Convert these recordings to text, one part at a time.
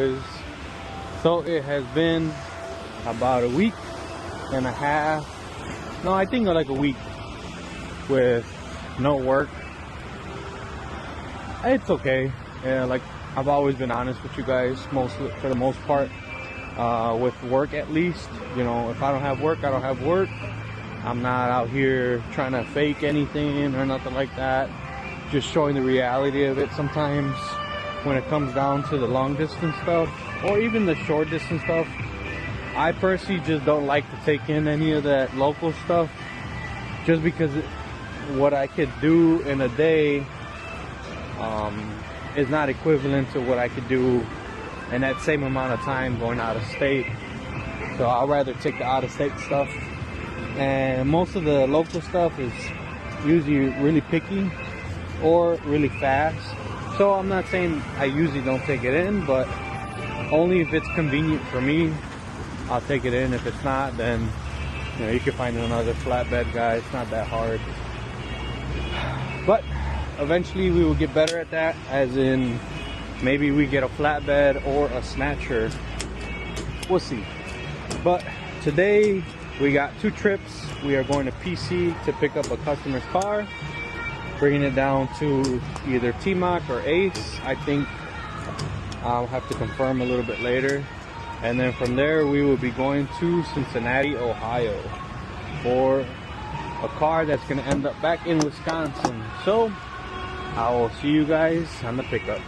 boys. So it has been about a week and a half, no, I think like a week with no work. It's okay. Yeah, like I've always been honest with you guys, for the most part, with work at least. You know, if I don't have work, I don't have work. I'm not out here trying to fake anything or nothing like that. Just showing the reality of it sometimes when it comes down to the long distance stuff or even the short distance stuff. I personally just don't like to take in any of that local stuff just because what I could do in a day is not equivalent to what I could do in that same amount of time going out of state. So I'd rather take the out of state stuff. And most of the local stuff is usually really picky or really fast. So I'm not saying I usually don't take it in, but only if it's convenient for me, I'll take it in. If it's not, then you know, you can find another flatbed guy. It's not that hard. But eventually we will get better at that, as in maybe we get a flatbed or a snatcher. We'll see. But today we got 2 trips. We are going to PC to pick up a customer's car, bringing it down to either TMOC or Ace. I think I'll have to confirm a little bit later. And then from there we will be going to Cincinnati, Ohio for a car that's going to end up back in Wisconsin. So I will see you guys on the pickup.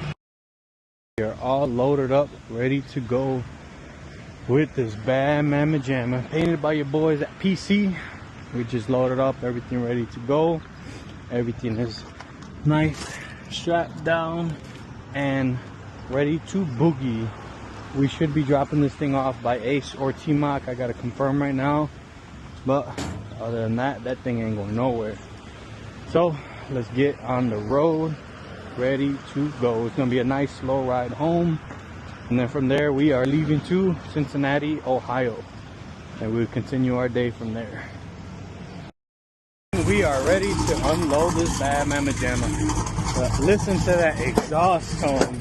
We are all loaded up, ready to go with this bad mamma jamma painted by your boys at PC. We just loaded up, everything ready to go. Everything is nice, strapped down and ready to boogie. We should be dropping this thing off by Ace or TMOC. I gotta confirm right now, but other than that, that thing ain't going nowhere. So let's get on the road, ready to go. It's gonna be a nice slow ride home, and then from there we are leaving to Cincinnati, Ohio, and we'll continue our day from there. We are ready to unload this bad mamma jamma. Listen to that exhaust tone.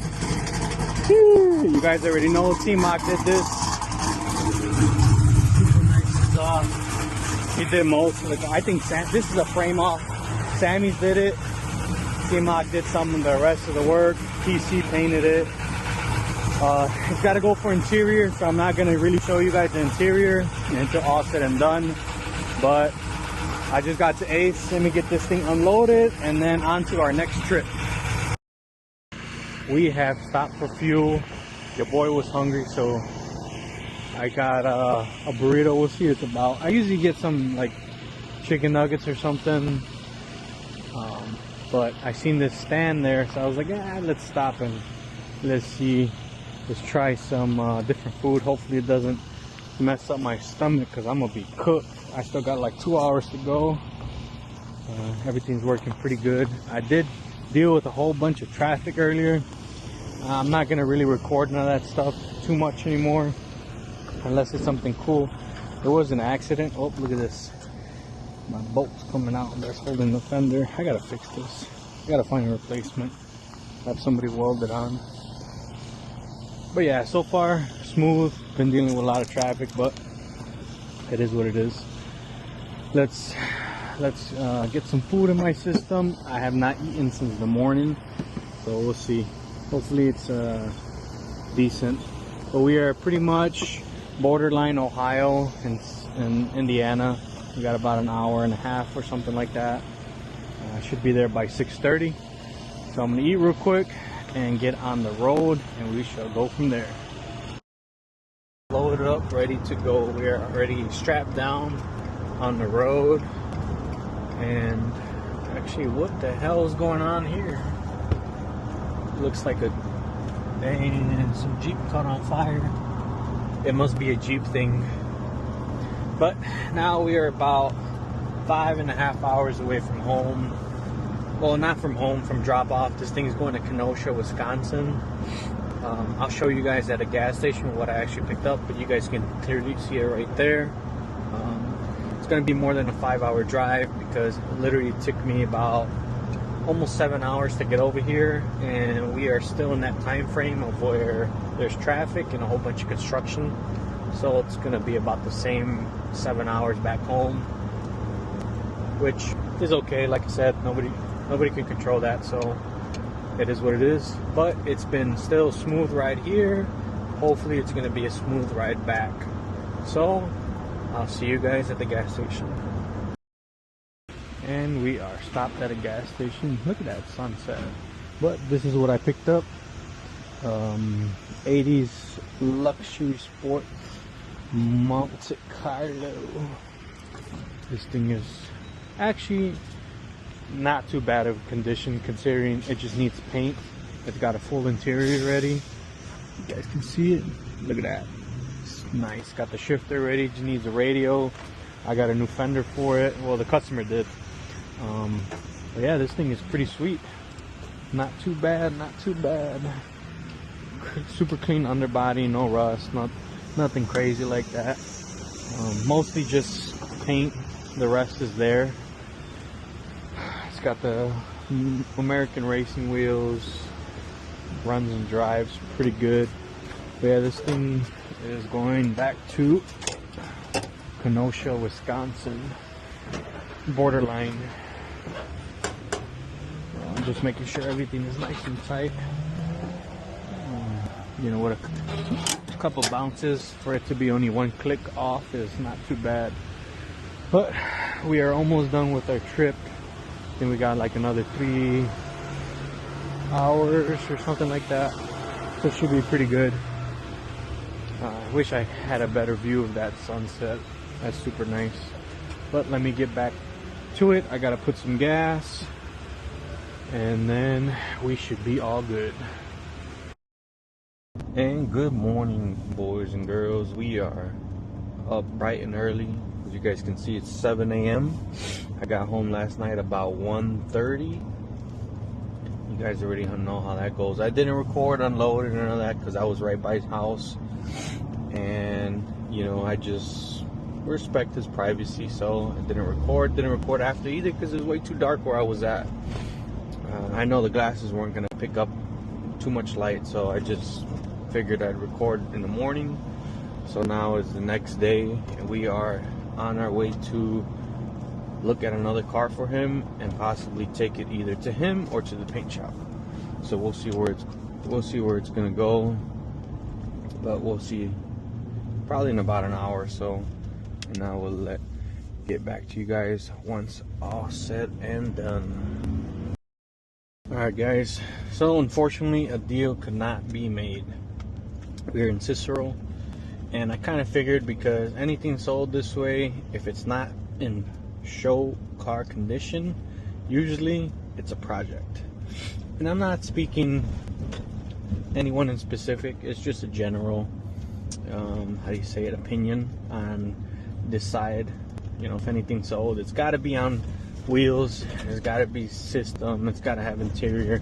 Whew. You guys already know TMOC did this. Super nice exhaust. He did most of it. I think this is a frame off. Sammy's did it. TMOC did some of the rest of the work. PC painted it. It's got to go for interior, so I'm not going to really show you guys the interior until all said and done. But I just got to Ace. Let me get this thing unloaded and then on to our next trip. We have stopped for fuel. Your boy was hungry, so I got a burrito. We'll see what it's about. I usually get some like chicken nuggets or something, but I seen this stand there, so I was like, let's stop and let's see, let's try some different food. Hopefully it doesn't mess up my stomach, because I'm gonna be cooked. I still got like 2 hours to go. Everything's working pretty good. I did deal with a whole bunch of traffic earlier. I'm not gonna really record none of that stuff too much anymore unless it's something cool. There was an accident. Oh, look at this, my bolt's coming out, that's holding the fender. I gotta fix this. I gotta find a replacement, have somebody weld it on. But yeah, so far smooth. Been dealing with a lot of traffic, but it is what it is. Let's get some food in my system. I have not eaten since the morning, so we'll see. Hopefully it's decent. But we are pretty much borderline Ohio and Indiana. We got about an hour and a half or something like that. I should be there by 6:30. So I'm gonna eat real quick and get on the road, and we shall go from there. Loaded up, ready to go. We are already strapped down on the road. And actually, what the hell is going on here? Looks like some Jeep caught on fire. It must be a Jeep thing. But now we are about 5.5 hours away from home. Well, not from home, from drop off. This thing's going to Kenosha, Wisconsin. I'll show you guys at a gas station what I actually picked up, but you guys can clearly see it right there. It's going to be more than a 5-hour drive, because it literally took me about almost 7 hours to get over here, and we are still in that time frame of where there's traffic and a whole bunch of construction. So it's gonna be about the same 7 hours back home, which is okay. Like I said, nobody can control that, so it is what it is. But it's been still a smooth ride here. Hopefully it's gonna be a smooth ride back. So I'll see you guys at the gas station. And we are stopped at a gas station. Look at that sunset. But this is what I picked up. 80s luxury sport Monte Carlo. This thing is actually not too bad of condition considering it just needs paint. It's got a full interior ready. You guys can see it. Look at that. It's nice. Got the shifter ready. Just needs a radio. I got a new fender for it. Well, the customer did. But yeah, this thing is pretty sweet. Not too bad, not too bad. Super clean underbody, no rust, nothing crazy like that. Mostly just paint. The rest is there. It's got the American racing wheels. Runs and drives pretty good. But yeah, this thing is going back to Kenosha, Wisconsin. Borderline. I'm just making sure everything is nice and tight. You know what, a couple bounces for it to be only one click off is not too bad. But we are almost done with our trip. Then we got like another 3 hours or something like that, so it should be pretty good. I wish I had a better view of that sunset. That's super nice. But let me get back to it. I gotta put some gas and then we should be all good. And good morning, boys and girls. We are up bright and early. As you guys can see, it's 7 a.m. I got home last night about 1:30. You guys already know how that goes. I didn't record unloading or none of that because I was right by his house, and you know, I just respect his privacy, so I didn't record after either because it was way too dark where I was at. I know the glasses weren't gonna pick up too much light, so I just figured I'd record in the morning. So now is the next day and we are on our way to look at another car for him and possibly take it either to him or to the paint shop. So we'll see where it's gonna go, but we'll see probably in about an hour or so, and I will get back to you guys once all said and done. Alright guys, so unfortunately a deal could not be made. We're in Cicero, and I kind of figured because anything sold this way, if it's not in show car condition, usually it's a project. And I'm not speaking anyone in specific, it's just a general how do you say it, opinion on this side. You know, if anything's sold, it's got to be on wheels, there's got to be system, it's got to have interior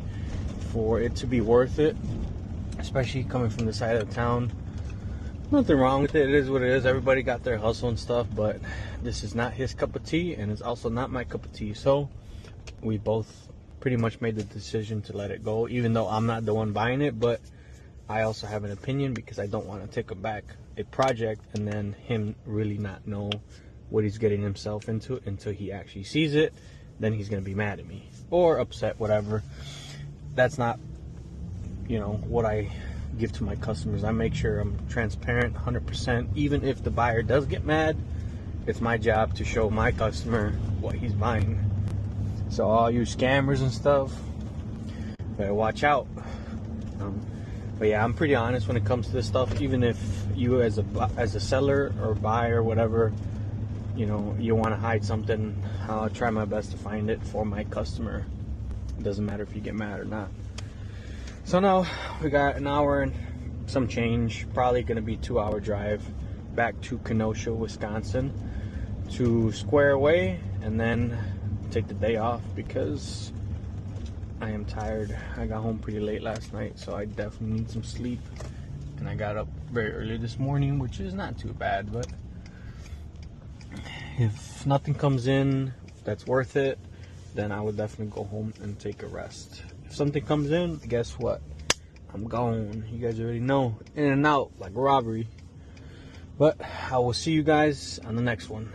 for it to be worth it, especially coming from the side of the town. Nothing wrong with it, it is what it is. Everybody got their hustle and stuff, but this is not his cup of tea, and it's also not my cup of tea. So we both pretty much made the decision to let it go, even though I'm not the one buying it. But I also have an opinion because I don't want to take back a project and then him really not know what he's getting himself into until he actually sees it. Then he's gonna be mad at me or upset, whatever. That's not, you know, what I give to my customers. I make sure I'm transparent 100%. Even if the buyer does get mad, it's my job to show my customer what he's buying. So all you scammers and stuff, better watch out. But yeah, I'm pretty honest when it comes to this stuff. Even if you as a seller or buyer or whatever, you know, you want to hide something, I'll try my best to find it for my customer. It doesn't matter if you get mad or not. So now we got an hour and some change, probably gonna be 2-hour drive back to Kenosha, Wisconsin to square away and then take the day off because I am tired. I got home pretty late last night, so I definitely need some sleep, and I got up very early this morning, which is not too bad. But if nothing comes in that's worth it, then I would definitely go home and take a rest. If something comes in, guess what? I'm gone. You guys already know. In and out like robbery. But I will see you guys on the next one.